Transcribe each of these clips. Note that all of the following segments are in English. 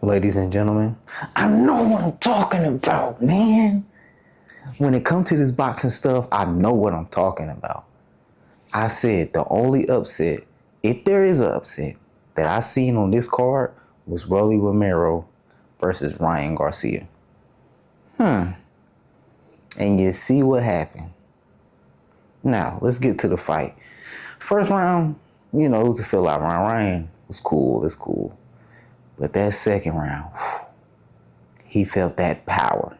Ladies and gentlemen, I know what I'm talking about, man. When it comes to this boxing stuff, I know what I'm talking about. I said the only upset, if there is an upset, that I seen on this card was Rolly Romero versus Ryan Garcia. And you see what happened. Now, let's get to the fight. First round, it was a fill-out round. Ryan was cool. It's cool. But that second round, he felt that power.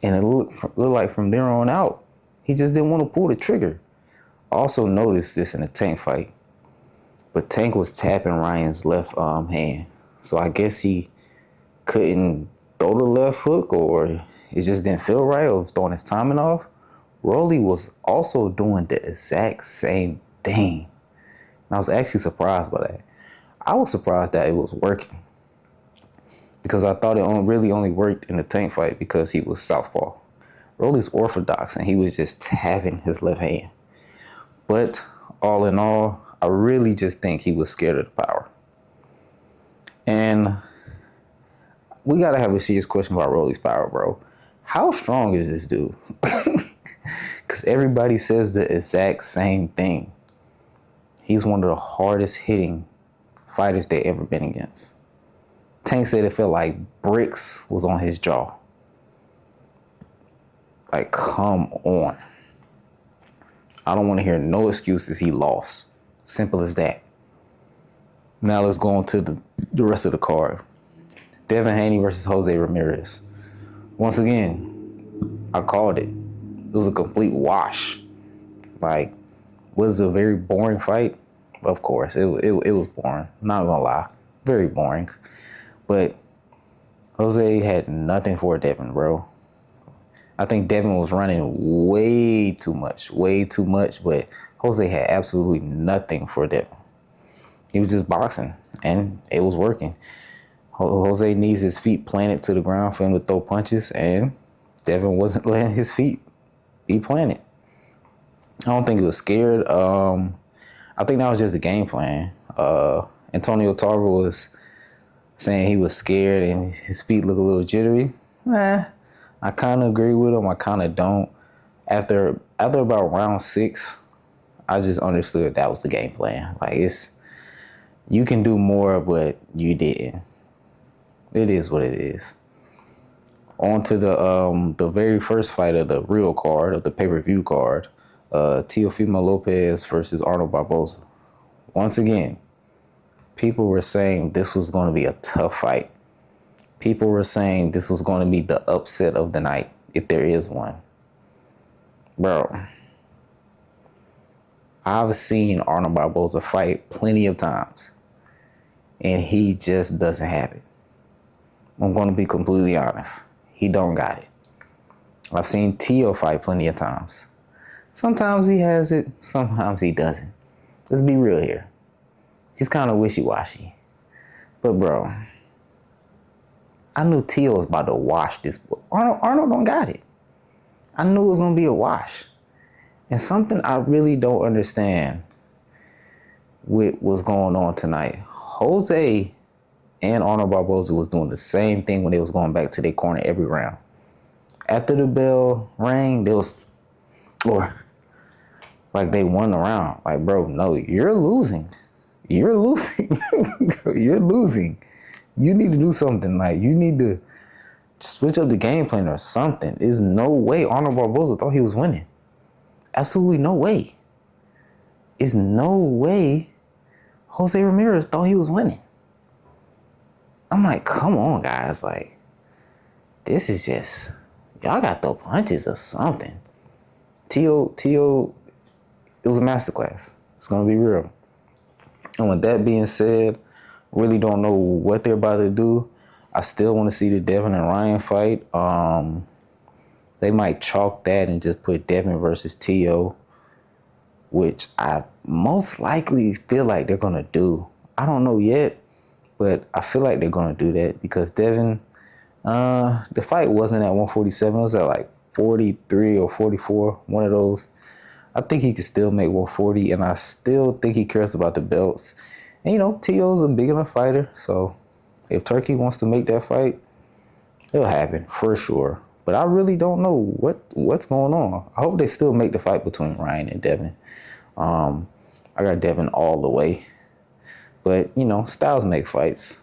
And it looked like from there on out, he just didn't want to pull the trigger. Also noticed this in the Tank fight. But Tank was tapping Ryan's left hand. So I guess he couldn't throw the left hook, or it just didn't feel right, or was throwing his timing off. Rolly was also doing the exact same thing. And I was actually surprised by that. I was surprised that it was working, because I thought it really only worked in the Tank fight because he was southpaw. Rolly's orthodox, and he was just tapping his left hand. But all in all, I really just think he was scared of the power. And we got to have a serious question about Rolly's power, bro. How strong is this dude? Because everybody says the exact same thing. He's one of the hardest hitting fighters they ever been against. Tank said it felt like bricks was on his jaw. Like, come on. I don't want to hear no excuses. He lost. Simple as that. Now let's go on to the rest of the card. Devin Haney versus Jose Ramirez. Once again, I called it. It was a complete wash. Like, was it a very boring fight? Of course, it was boring. Not gonna lie. Very boring. But Jose had nothing for Devin, bro. I think Devin was running way too much, but Jose had absolutely nothing for Devin. He was just boxing, and it was working. Jose needs his feet planted to the ground for him to throw punches, and Devin wasn't letting his feet be planted. I don't think he was scared. I think that was just the game plan. Antonio Tarver was saying he was scared and his feet look a little jittery. I kind of agree with him. I kind of don't. After about round 6, I just understood that was the game plan. Like, you can do more, but you didn't. It is what it is. On to the very first fight of the real card, of the pay-per-view card. Teofimo Lopez versus Arnold Barboza. Once again, people were saying this was going to be a tough fight. People were saying this was going to be the upset of the night, if there is one. Bro, I've seen Arnold Barboza fight plenty of times, and he just doesn't have it. I'm going to be completely honest. He don't got it. I've seen Teo fight plenty of times. Sometimes he has it, sometimes he doesn't. Let's be real here. He's kind of wishy-washy. But, bro, I knew Teo was about to wash this. Arnold don't got it. I knew it was going to be a wash. And something I really don't understand with what's going on tonight. Jose and Arnold Barboza was doing the same thing when they was going back to their corner every round. After the bell rang, like they won the round. Like, bro, no, you're losing. You're losing. You're losing. You need to do something. Like, you need to switch up the game plan or something. There's no way Arnold Barboza thought he was winning. Absolutely no way. There's no way Jose Ramirez thought he was winning. I'm like, come on, guys. Like, this is just, y'all got the punches or something. Teo, it was a masterclass. It's going to be real. And with that being said, really don't know what they're about to do. I still want to see the Devin and Ryan fight. They might chalk that and just put Devin versus Teo, which I most likely feel like they're going to do. I don't know yet, but I feel like they're going to do that because Devin, the fight wasn't at 147. It was at like 43 or 44, one of those. I think he could still make 140, and I still think he cares about the belts. And, Teo's a big enough fighter, so If Turkey wants to make that fight, it'll happen for sure. But I really don't know what's going on. I hope they still make the fight between Ryan and Devin. I got Devin all the way. But, styles make fights.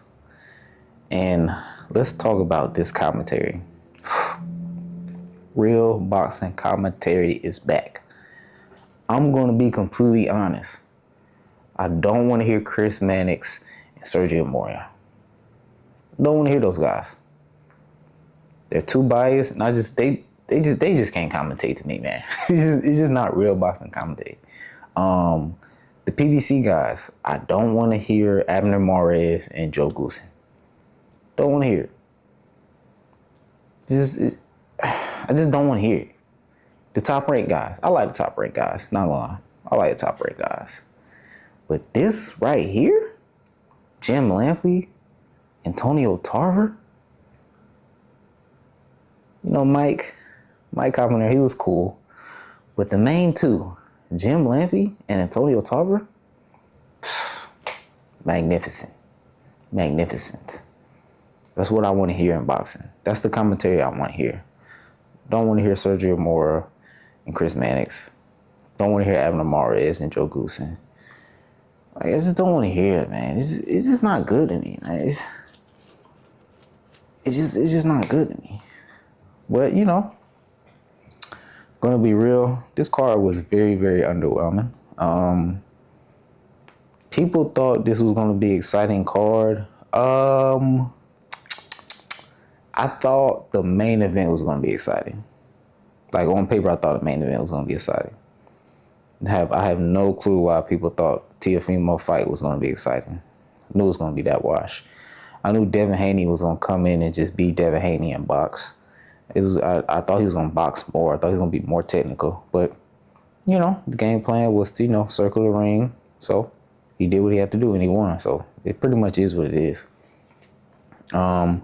And let's talk about this commentary. Real boxing commentary is back. I'm going to be completely honest. I don't want to hear Chris Mannix and Sergio Moria. Don't want to hear those guys. They're too biased, and they just can't commentate to me, man. It's just not real boxing commentate. The PBC guys, I don't want to hear Abner Mares and Joe Goosen. Don't want to hear it. I just don't want to hear it. The top ranked guys, I like the top ranked guys. Not gonna lie, I like the top ranked guys. But this right here, Jim Lampley, Antonio Tarver. Mike Carpenter, he was cool. But the main two, Jim Lampley and Antonio Tarver, magnificent. That's what I want to hear in boxing. That's the commentary I want to hear. Don't want to hear Sergio Mora and Chris Mannix. Don't want to hear Abner Mares and Joe Goosen. I just don't want to hear it, man. It's just not good to me, man. It's just not good to me. But, gonna be real, this card was very, very underwhelming. People thought this was gonna be an exciting card. I thought the main event was gonna be exciting. Like, on paper, I thought the main event was gonna be exciting. I have no clue why people thought Teofimo fight was gonna be exciting. I knew it was gonna be that wash. I knew Devin Haney was gonna come in and just beat Devin Haney and box. I thought he was gonna box more. I thought he was gonna be more technical. But, the game plan was to, circle the ring. So he did what he had to do and he won. So it pretty much is what it is. But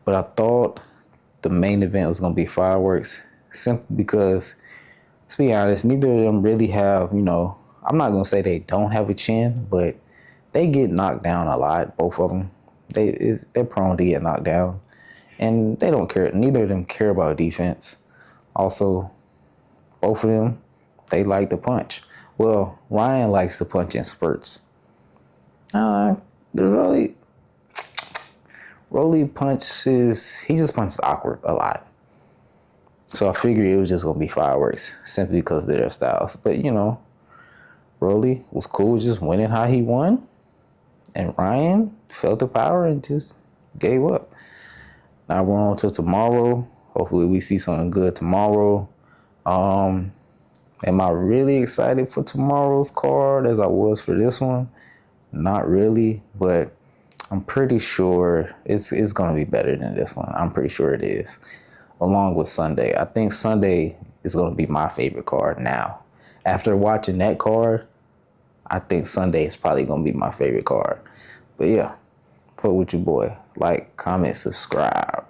I thought the main event was gonna be fireworks, simply because, to be honest, neither of them really have, I'm not gonna say they don't have a chin, but they get knocked down a lot, both of them. They're prone to get knocked down. And they don't care. Neither of them care about defense. Also, both of them, they like to punch. Well, Ryan likes to punch in spurts. Rolly punches, he just punches awkward a lot. So I figured it was just going to be fireworks, simply because of their styles. But, Rolly was cool just winning how he won. And Ryan felt the power and just gave up. Now we're on to tomorrow. Hopefully we see something good tomorrow. Am I really excited for tomorrow's card as I was for this one? Not really, but I'm pretty sure it's going to be better than this one. I'm pretty sure it is. Along with Sunday. I think Sunday is going to be my favorite card now. After watching that card, I think Sunday is probably going to be my favorite card. But yeah, put with your boy. Like, comment, subscribe.